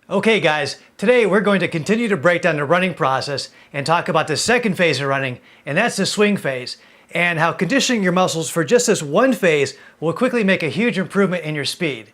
Okay guys, today we're going to continue to break down the running process and talk about the second phase of running, and that's the swing phase, and how conditioning your muscles for just this one phase will quickly make a huge improvement in your speed.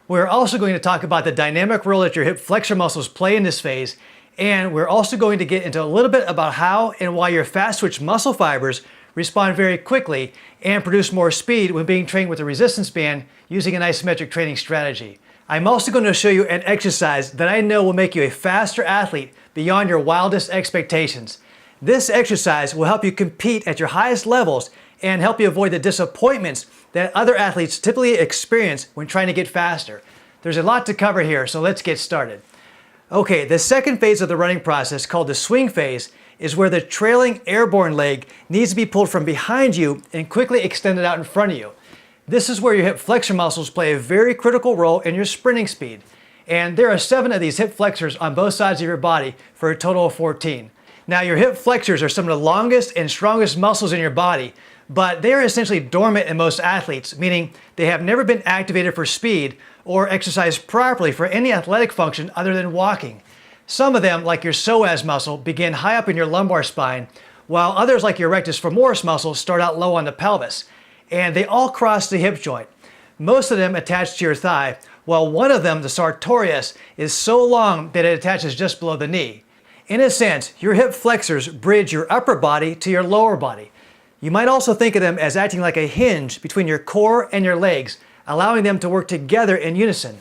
We're also going to talk about the dynamic role that your hip flexor muscles play in this phase, and we're also going to get into a little bit about how and why your fast twitch muscle fibers respond very quickly and produce more speed when being trained with a resistance band using an isometric training strategy. I'm also going to show you an exercise that I know will make you a faster athlete beyond your wildest expectations. This exercise will help you compete at your highest levels and help you avoid the disappointments that other athletes typically experience when trying to get faster. There's a lot to cover here, so let's get started. Okay, the second phase of the running process, called the swing phase, is where the trailing airborne leg needs to be pulled from behind you and quickly extended out in front of you. This is where your hip flexor muscles play a very critical role in your sprinting speed. And there are 7 of these hip flexors on both sides of your body for a total of 14. Now your hip flexors are some of the longest and strongest muscles in your body, but they are essentially dormant in most athletes, meaning they have never been activated for speed or exercised properly for any athletic function other than walking. Some of them, like your psoas muscle, begin high up in your lumbar spine, while others like your rectus femoris muscle start out low on the pelvis. And they all cross the hip joint. Most of them attach to your thigh, while one of them, the sartorius, is so long that it attaches just below the knee. In a sense, your hip flexors bridge your upper body to your lower body. You might also think of them as acting like a hinge between your core and your legs, allowing them to work together in unison.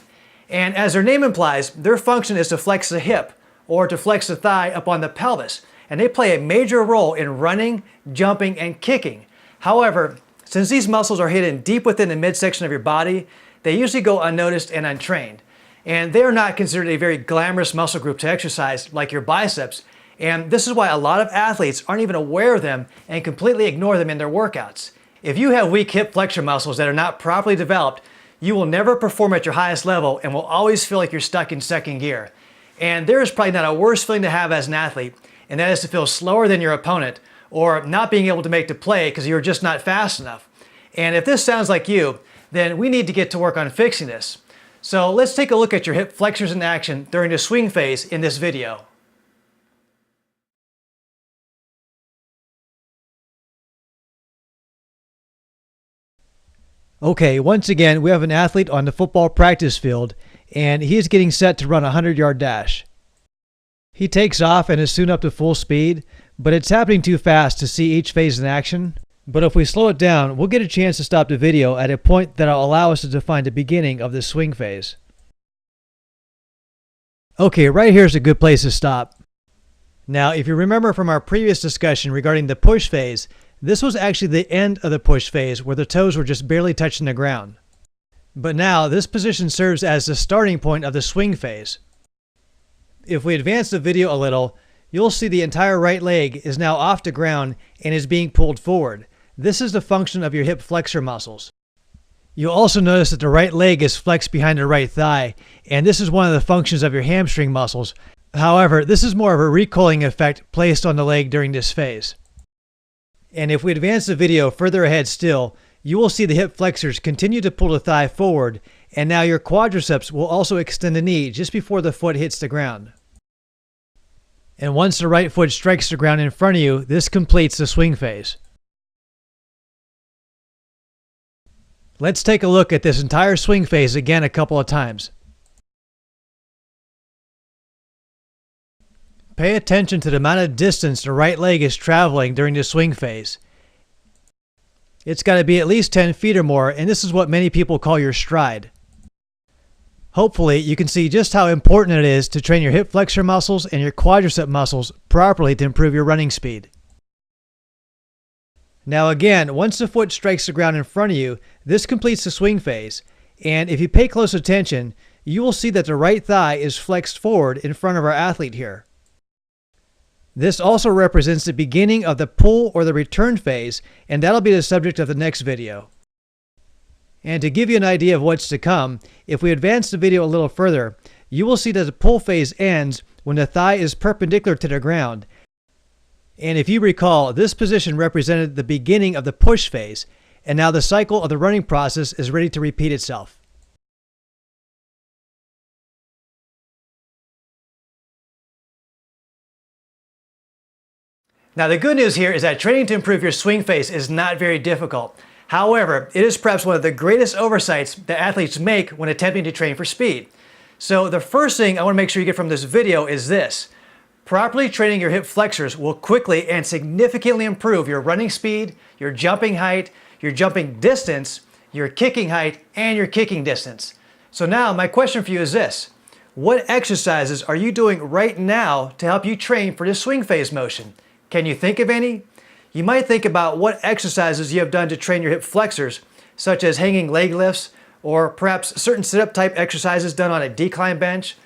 And as their name implies, their function is to flex the hip, or to flex the thigh up on the pelvis, and they play a major role in running, jumping, and kicking. However, since these muscles are hidden deep within the midsection of your body, they usually go unnoticed and untrained. And they are not considered a very glamorous muscle group to exercise like your biceps, and this is why a lot of athletes aren't even aware of them and completely ignore them in their workouts. If you have weak hip flexor muscles that are not properly developed, you will never perform at your highest level and will always feel like you're stuck in second gear. And there is probably not a worse feeling to have as an athlete, and that is to feel slower than your opponent, or not being able to make the play because you're just not fast enough. And if this sounds like you, then we need to get to work on fixing this. So let's take a look at your hip flexors in action during the swing phase in this video. Okay, once again, we have an athlete on the football practice field, and he is getting set to run a 100-yard dash. He takes off and is soon up to full speed, but it's happening too fast to see each phase in action. But if we slow it down, we'll get a chance to stop the video at a point that'll allow us to define the beginning of the swing phase. Okay, right here is a good place to stop. Now, if you remember from our previous discussion regarding the push phase, this was actually the end of the push phase where the toes were just barely touching the ground. But now, this position serves as the starting point of the swing phase. If we advance the video a little, you'll see the entire right leg is now off the ground and is being pulled forward. This is the function of your hip flexor muscles. You'll also notice that the right leg is flexed behind the right thigh, and this is one of the functions of your hamstring muscles. However, this is more of a recoiling effect placed on the leg during this phase. And if we advance the video further ahead still, you will see the hip flexors continue to pull the thigh forward, and now your quadriceps will also extend the knee just before the foot hits the ground. And once the right foot strikes the ground in front of you, this completes the swing phase. Let's take a look at this entire swing phase again a couple of times. Pay attention to the amount of distance the right leg is traveling during the swing phase. It's got to be at least 10 feet or more, and this is what many people call your stride. Hopefully, you can see just how important it is to train your hip flexor muscles and your quadricep muscles properly to improve your running speed. Now again, once the foot strikes the ground in front of you, this completes the swing phase, and if you pay close attention, you will see that the right thigh is flexed forward in front of our athlete here. This also represents the beginning of the pull or the return phase, and that'll be the subject of the next video. And to give you an idea of what's to come, if we advance the video a little further, you will see that the pull phase ends when the thigh is perpendicular to the ground. And if you recall, this position represented the beginning of the push phase, and now the cycle of the running process is ready to repeat itself. Now the good news here is that training to improve your swing face is not very difficult. However, it is perhaps one of the greatest oversights that athletes make when attempting to train for speed. So the first thing I want to make sure you get from this video is this. Properly training your hip flexors will quickly and significantly improve your running speed, your jumping height, your jumping distance, your kicking height, and your kicking distance. So now my question for you is this. What exercises are you doing right now to help you train for this swing phase motion? Can you think of any? You might think about what exercises you have done to train your hip flexors, such as hanging leg lifts, or perhaps certain sit-up type exercises done on a decline bench,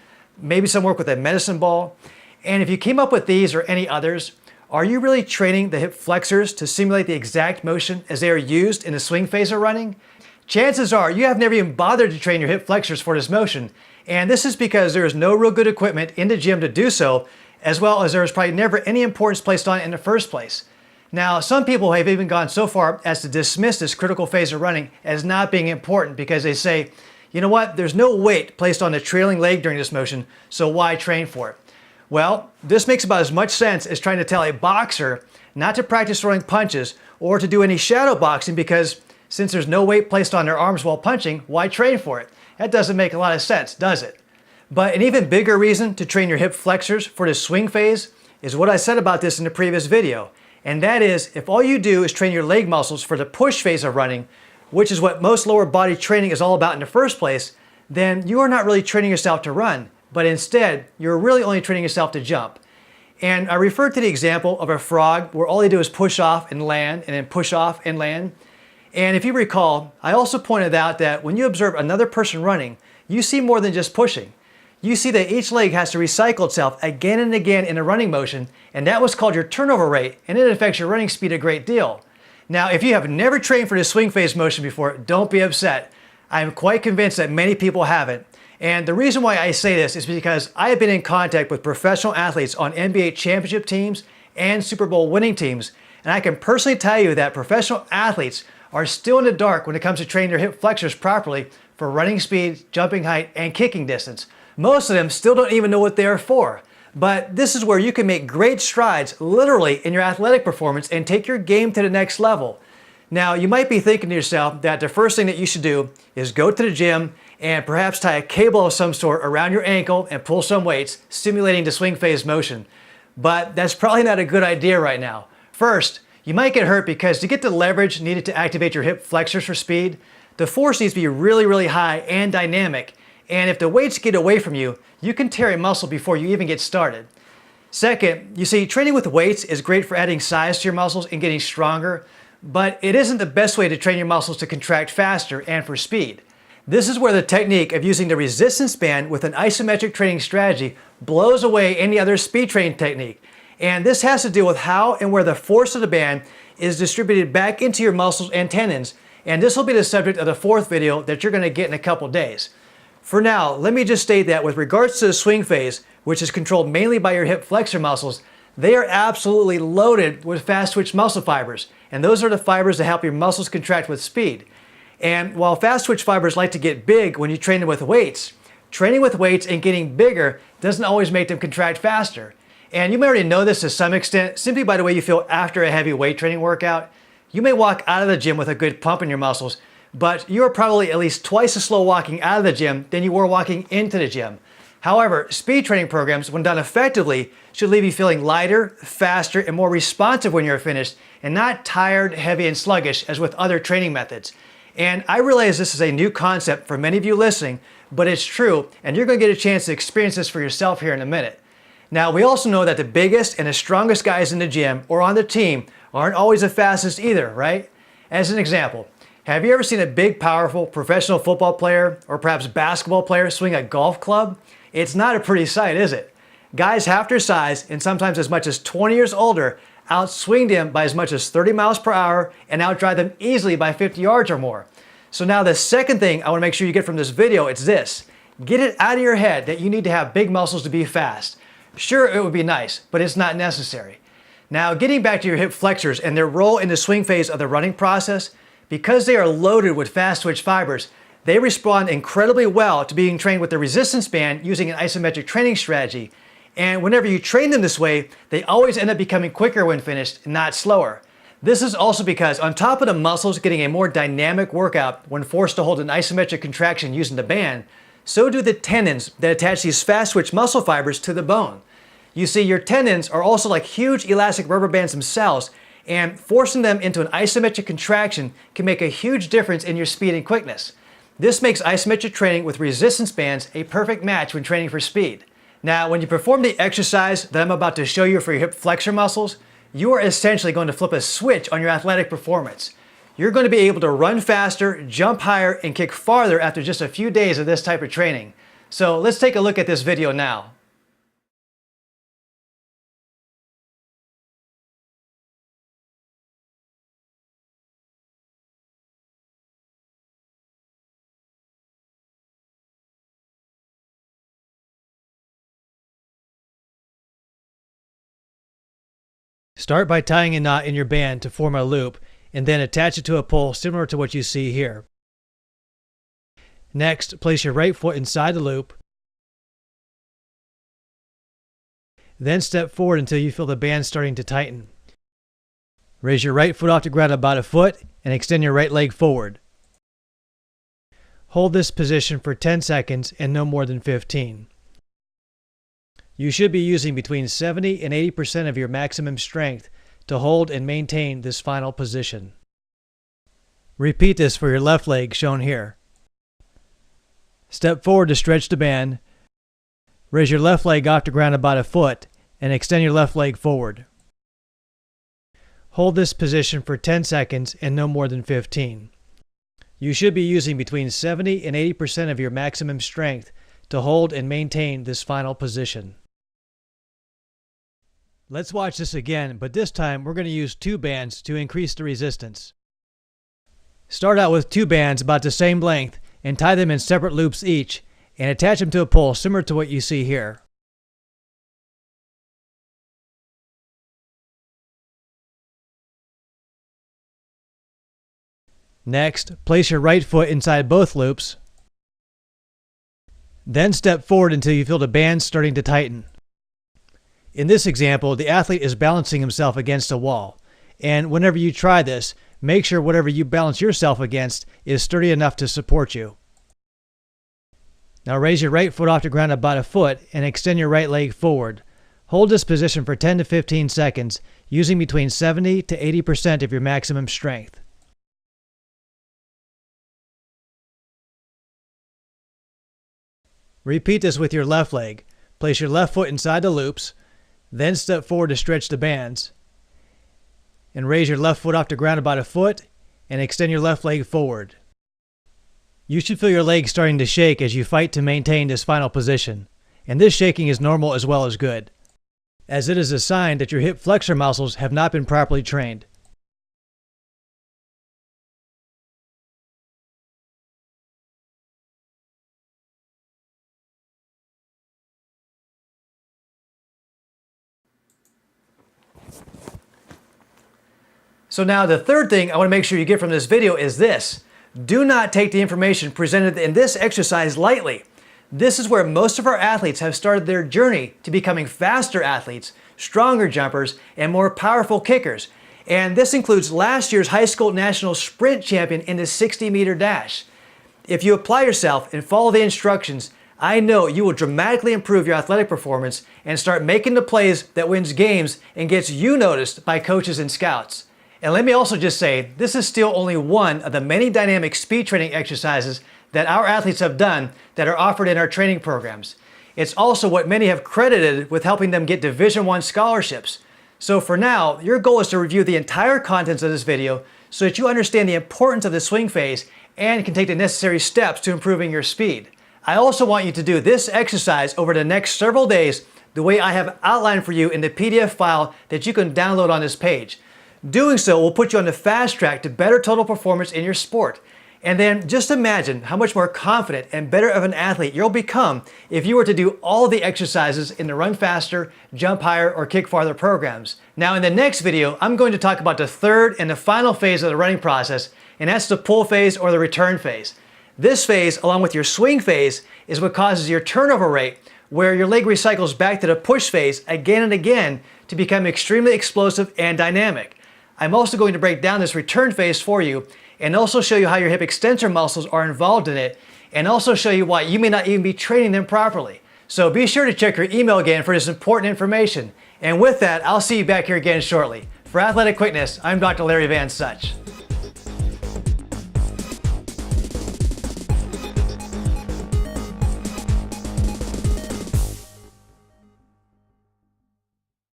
maybe some work with a medicine ball. And if you came up with these or any others, are you really training the hip flexors to simulate the exact motion as they are used in the swing phase of running? Chances are you have never even bothered to train your hip flexors for this motion, and this is because there is no real good equipment in the gym to do so, as well as there is probably never any importance placed on it in the first place. Now, some people have even gone so far as to dismiss this critical phase of running as not being important because they say, you know what, there's no weight placed on the trailing leg during this motion, so why train for it? Well, this makes about as much sense as trying to tell a boxer not to practice throwing punches or to do any shadow boxing because since there's no weight placed on their arms while punching, why train for it? That doesn't make a lot of sense, does it? But an even bigger reason to train your hip flexors for this swing phase is what I said about this in the previous video. And that is, if all you do is train your leg muscles for the push phase of running, which is what most lower body training is all about in the first place, then you are not really training yourself to run, but instead, you're really only training yourself to jump. And I referred to the example of a frog where all they do is push off and land, and then push off and land. And if you recall, I also pointed out that when you observe another person running, you see more than just pushing. You see that each leg has to recycle itself again and again in a running motion, and that was called your turnover rate, and it affects your running speed a great deal. Now, if you have never trained for this swing phase motion before, don't be upset. I am quite convinced that many people haven't. And the reason why I say this is because I have been in contact with professional athletes on NBA championship teams and Super Bowl winning teams, and I can personally tell you that professional athletes are still in the dark when it comes to training their hip flexors properly for running speed, jumping height, and kicking distance. Most of them still don't even know what they are for. But this is where you can make great strides literally in your athletic performance and take your game to the next level. Now, you might be thinking to yourself that the first thing that you should do is go to the gym and perhaps tie a cable of some sort around your ankle and pull some weights, simulating the swing phase motion. But that's probably not a good idea right now. First, you might get hurt because to get the leverage needed to activate your hip flexors for speed, the force needs to be really, really high and dynamic. And if the weights get away from you, you can tear a muscle before you even get started. Second, you see, training with weights is great for adding size to your muscles and getting stronger, but it isn't the best way to train your muscles to contract faster and for speed. This is where the technique of using the resistance band with an isometric training strategy blows away any other speed training technique. And this has to do with how and where the force of the band is distributed back into your muscles and tendons. And this will be the subject of the fourth video that you're going to get in a couple days. For now, let me just state that with regards to the swing phase, which is controlled mainly by your hip flexor muscles, they are absolutely loaded with fast twitch muscle fibers. And those are the fibers that help your muscles contract with speed. And while fast twitch fibers like to get big when you train them with weights, training with weights and getting bigger doesn't always make them contract faster. And you may already know this to some extent simply by the way you feel after a heavy weight training workout. You may walk out of the gym with a good pump in your muscles, but you are probably at least twice as slow walking out of the gym than you were walking into the gym. However, speed training programs, when done effectively, should leave you feeling lighter, faster, and more responsive when you're finished, and not tired, heavy, and sluggish as with other training methods. And I realize this is a new concept for many of you listening, but it's true, and you're going to get a chance to experience this for yourself here in a minute. Now, we also know that the biggest and the strongest guys in the gym or on the team aren't always the fastest either, right? As an example, have you ever seen a big, powerful professional football player or perhaps basketball player swing a golf club? It's not a pretty sight, is it? Guys half their size and sometimes as much as 20 years older outswing them by as much as 30 miles per hour and outdrive them easily by 50 yards or more. So now the second thing I want to make sure you get from this video, it's this. Get it out of your head that you need to have big muscles to be fast. Sure, it would be nice, but it's not necessary. Now, getting back to your hip flexors and their role in the swing phase of the running process, because they are loaded with fast twitch fibers, they respond incredibly well to being trained with the resistance band using an isometric training strategy. And whenever you train them this way, they always end up becoming quicker when finished, not slower. This is also because on top of the muscles getting a more dynamic workout when forced to hold an isometric contraction using the band, so do the tendons that attach these fast twitch muscle fibers to the bone. You see, your tendons are also like huge elastic rubber bands themselves, and forcing them into an isometric contraction can make a huge difference in your speed and quickness. This makes isometric training with resistance bands a perfect match when training for speed. Now, when you perform the exercise that I'm about to show you for your hip flexor muscles, you are essentially going to flip a switch on your athletic performance. You're going to be able to run faster, jump higher, and kick farther after just a few days of this type of training. So let's take a look at this video now. Start by tying a knot in your band to form a loop, and then attach it to a pole similar to what you see here. Next, place your right foot inside the loop. Then step forward until you feel the band starting to tighten. Raise your right foot off the ground about a foot and extend your right leg forward. Hold this position for 10 seconds and no more than 15. You should be using between 70 and 80% of your maximum strength to hold and maintain this final position. Repeat this for your left leg shown here. Step forward to stretch the band. Raise your left leg off the ground about a foot and extend your left leg forward. Hold this position for 10 seconds and no more than 15. You should be using between 70 and 80% of your maximum strength to hold and maintain this final position. Let's watch this again, but this time we're going to use 2 bands to increase the resistance. Start out with 2 bands about the same length and tie them in separate loops each and attach them to a pole similar to what you see here. Next, place your right foot inside both loops. Then step forward until you feel the band starting to tighten. In this example, the athlete is balancing himself against a wall. And whenever you try this, make sure whatever you balance yourself against is sturdy enough to support you. Now raise your right foot off the ground about a foot and extend your right leg forward. Hold this position for 10 to 15 seconds, using between 70 to 80% of your maximum strength. Repeat this with your left leg. Place your left foot inside the loops, then step forward to stretch the bands, and raise your left foot off the ground about a foot and extend your left leg forward. You should feel your legs starting to shake as you fight to maintain this final position, and this shaking is normal as well as good, as it is a sign that your hip flexor muscles have not been properly trained. So now the third thing I want to make sure you get from this video is this. Do not take the information presented in this exercise lightly. This is where most of our athletes have started their journey to becoming faster athletes, stronger jumpers, and more powerful kickers. And this includes last year's high school national sprint champion in the 60-meter dash. If you apply yourself and follow the instructions, I know you will dramatically improve your athletic performance and start making the plays that wins games and gets you noticed by coaches and scouts. And let me also just say, this is still only one of the many dynamic speed training exercises that our athletes have done that are offered in our training programs. It's also what many have credited with helping them get Division I scholarships. So for now, your goal is to review the entire contents of this video so that you understand the importance of the swing phase and can take the necessary steps to improving your speed. I also want you to do this exercise over the next several days the way I have outlined for you in the PDF file that you can download on this page. Doing so will put you on the fast track to better total performance in your sport. And then just imagine how much more confident and better of an athlete you'll become if you were to do all the exercises in the Run Faster, Jump Higher, or Kick Farther programs. Now in the next video, I'm going to talk about the third and the final phase of the running process, and that's the pull phase or the return phase. This phase, along with your swing phase, is what causes your turnover rate, where your leg recycles back to the push phase again and again to become extremely explosive and dynamic. I'm also going to break down this return phase for you and also show you how your hip extensor muscles are involved in it, and also show you why you may not even be training them properly. So be sure to check your email again for this important information. And with that, I'll see you back here again shortly. For Athletic Quickness, I'm Dr. Larry Van Such.